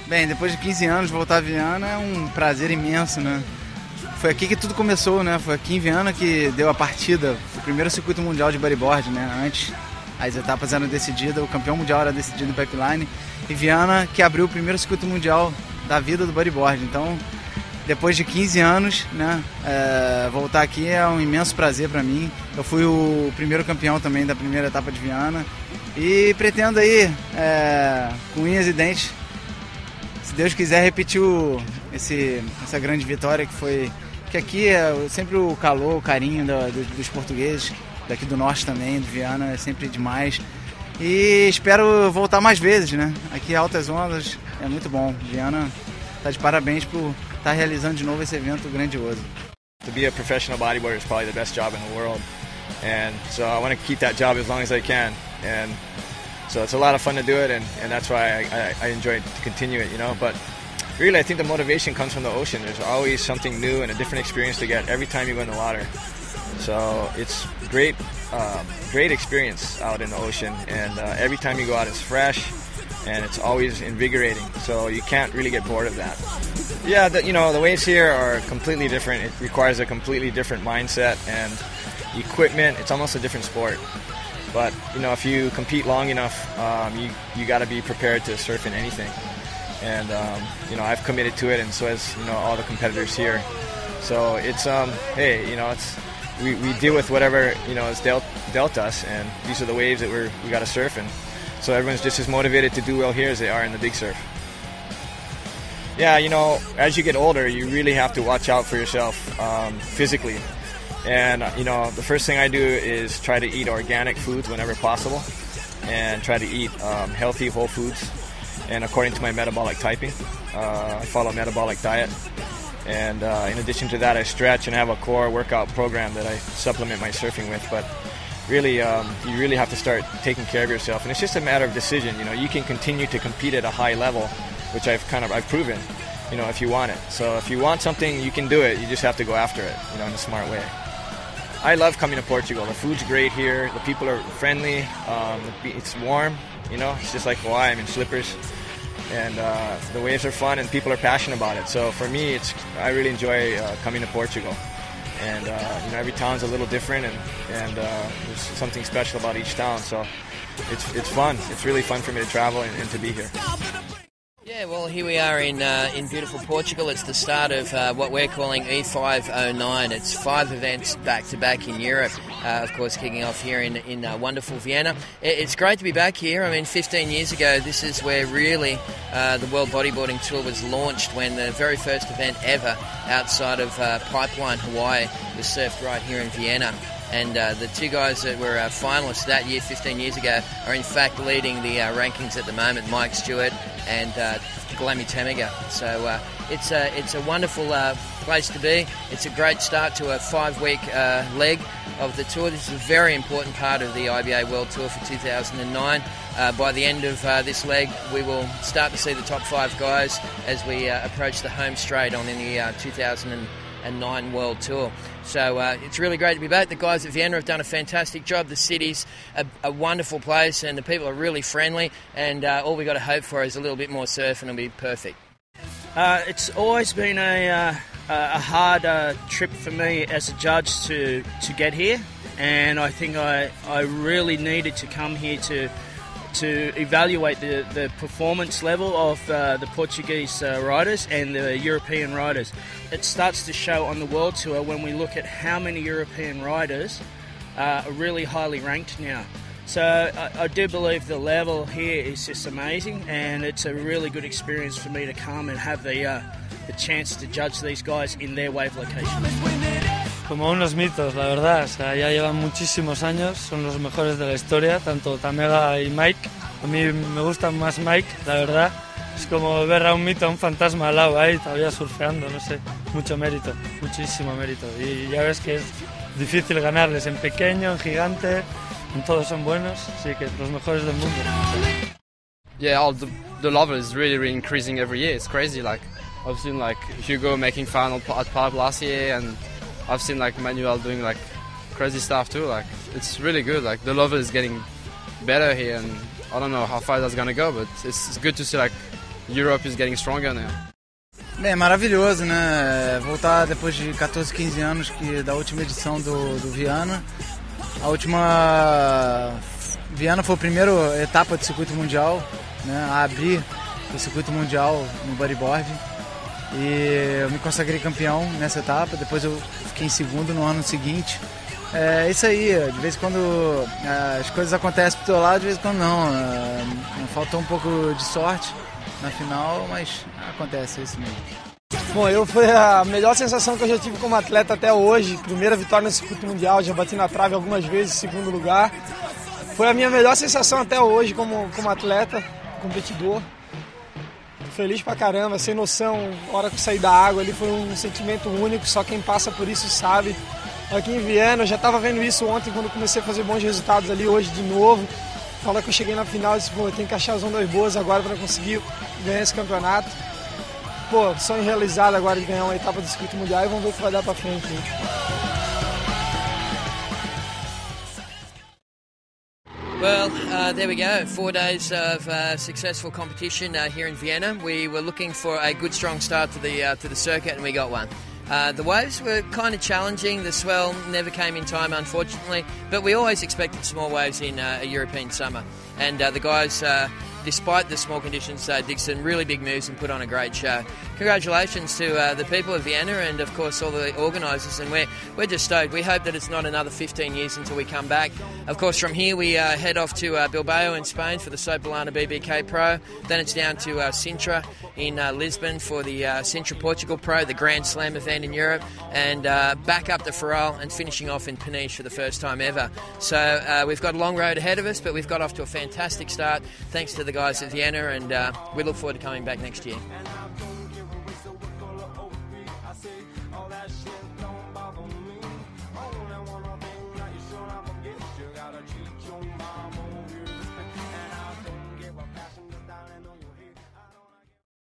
Bem, depois de 15 anos voltar a Viana é um prazer imenso, né? Foi aqui que tudo começou, né? Foi aqui em Viana que deu a partida, o primeiro circuito mundial de bodyboard, né? Antes as etapas eram decididas, o campeão mundial era decidido no pipeline, e Viana que abriu o primeiro circuito mundial da vida do bodyboard. Então, depois de 15 anos, né? Voltar aqui é um imenso prazer para mim. Eu fui o primeiro campeão também da primeira etapa de Viana e pretendo aí, com unhas e dentes, se Deus quiser, repetir essa grande vitória que foi... Que aqui é sempre o calor, o carinho dos portugueses, daqui do norte também, de Viana, é sempre demais. E espero voltar mais vezes, né? Aqui Altas Ondas é muito bom. Viana está de parabéns por estar realizando de novo esse evento grandioso. To be a professional bodyboarder is probably the best job in the world. And so I want to keep that job as long as I can. And so it's a lot of fun to do it, and that's why I enjoy to continue it, you know. But really, I think the motivation comes from the ocean. There's always something new and a different experience to get every time you go in the water. So it's great experience out in the ocean, and every time you go out, it's fresh, and it's always invigorating. So you can't really get bored of that. Yeah, the waves here are completely different. It requires a completely different mindset and equipment. It's almost a different sport. But if you compete long enough, you got to be prepared to surf in anything. And I've committed to it, and so has all the competitors here. So it's we deal with whatever is dealt us, and these are the waves that we got to surf. And so everyone's just as motivated to do well here as they are in the big surf. Yeah, as you get older, you really have to watch out for yourself physically. And the first thing I do is try to eat organic foods whenever possible, and try to eat healthy whole foods. And according to my metabolic typing, I follow a metabolic diet. And in addition to that, I stretch and have a core workout program that I supplement my surfing with. But really, you really have to start taking care of yourself. And it's just a matter of decision. You can continue to compete at a high level, which I've proven, if you want it. So if you want something, you can do it. You just have to go after it, in a smart way. I love coming to Portugal. The food's great here. The people are friendly. It's warm. It's just like Hawaii. I'm in slippers, and the waves are fun, and people are passionate about it. So for me, I really enjoy coming to Portugal. And every town's a little different, and there's something special about each town. So it's fun. It's really fun for me to travel and to be here. Yeah, well, here we are in beautiful Portugal. It's the start of what we're calling E509. It's 5 events back-to-back in Europe, of course, kicking off here in wonderful Vienna. It's great to be back here. I mean, 15 years ago, this is where really the World Bodyboarding Tour was launched, when the very first event ever outside of Pipeline, Hawaii, was surfed right here in Vienna. And the two guys that were finalists that year, 15 years ago, are in fact leading the rankings at the moment, Mike Stewart and Glamy Temiga. So it's a wonderful place to be. It's a great start to a 5-week leg of the tour. This is a very important part of the IBA World Tour for 2009. By the end of this leg, we will start to see the top 5 guys as we approach the home straight on in the 2009 World Tour. So it's really great to be back. The guys at Viana have done a fantastic job. The city's a wonderful place, and the people are really friendly, and all we got to hope for is a little bit more surf, and it'll be perfect. It's always been a hard trip for me as a judge to get here, and I think I really needed to come here to evaluate the performance level of the Portuguese riders and the European riders. It starts to show on the World Tour when we look at how many European riders are really highly ranked now. So I do believe the level here is just amazing, and it's a really good experience for me to come and have the chance to judge these guys in their wave location. Como unos mitos, la verdad. O sea, ya llevan muchísimos años, son los mejores de la historia, tanto Tamega y Mike. A mí me gusta más Mike, la verdad. Es como ver a un mito, a un fantasma al lado ahí, todavía surfeando, no sé. Mucho mérito, muchísimo mérito. Y ya ves que es difícil ganarles en pequeño, en gigante, en todos son buenos, así que los mejores del mundo. Yeah, the level is really increasing every year. It's crazy. Like I've seen Hugo making final at Pipe last year, and I've seen Manuel doing crazy stuff too. It's really good. The level is getting better here, and I don't know how far that's gonna go, but it's good to see Europe is getting stronger now. Bem, maravilhoso, né? Voltar depois de 14, 15 anos da última edição do Viana. A última Viana foi a primeira etapa do circuito mundial, né, a abrir o circuito mundial no bodyboard. E eu me consagrei campeão nessa etapa, depois eu fiquei em segundo no ano seguinte. É isso aí, de vez em quando as coisas acontecem pro teu lado, de vez em quando não. Faltou um pouco de sorte na final, mas acontece, é isso mesmo. Bom, foi a melhor sensação que eu já tive como atleta até hoje. Primeira vitória no circuito mundial, já bati na trave algumas vezes, segundo lugar. Foi a minha melhor sensação até hoje como atleta, competidor. Feliz pra caramba, sem noção, a hora que eu saí da água ali foi um sentimento único, só quem passa por isso sabe. Aqui em Viana, eu já estava vendo isso ontem quando comecei a fazer bons resultados ali, hoje de novo. Fala que eu cheguei na final e disse, pô, eu tenho que achar as ondas boas agora para conseguir ganhar esse campeonato. Pô, sonho realizado agora de ganhar uma etapa do circuito mundial e vamos ver o que vai dar para frente. Né? Well, there we go. 4 days of successful competition here in Vienna. We were looking for a good, strong start to the circuit, and we got one. The waves were kind of challenging. The swell never came in time, unfortunately, but we always expected small waves in a European summer. And the guys, despite the small conditions, did some really big moves and put on a great show. Congratulations to the people of Viana and, of course, all the organisers, and we're just stoked. We hope that it's not another 15 years until we come back. Of course, from here we head off to Bilbao in Spain for the Sopolana BBK Pro. Then it's down to Sintra in Lisbon for the Sintra Portugal Pro, the Grand Slam event in Europe, and back up to Ferrol and finishing off in Peniche for the first time ever. So we've got a long road ahead of us, but we've got off to a fantastic start thanks to the guys at Viana, and we look forward to coming back next year.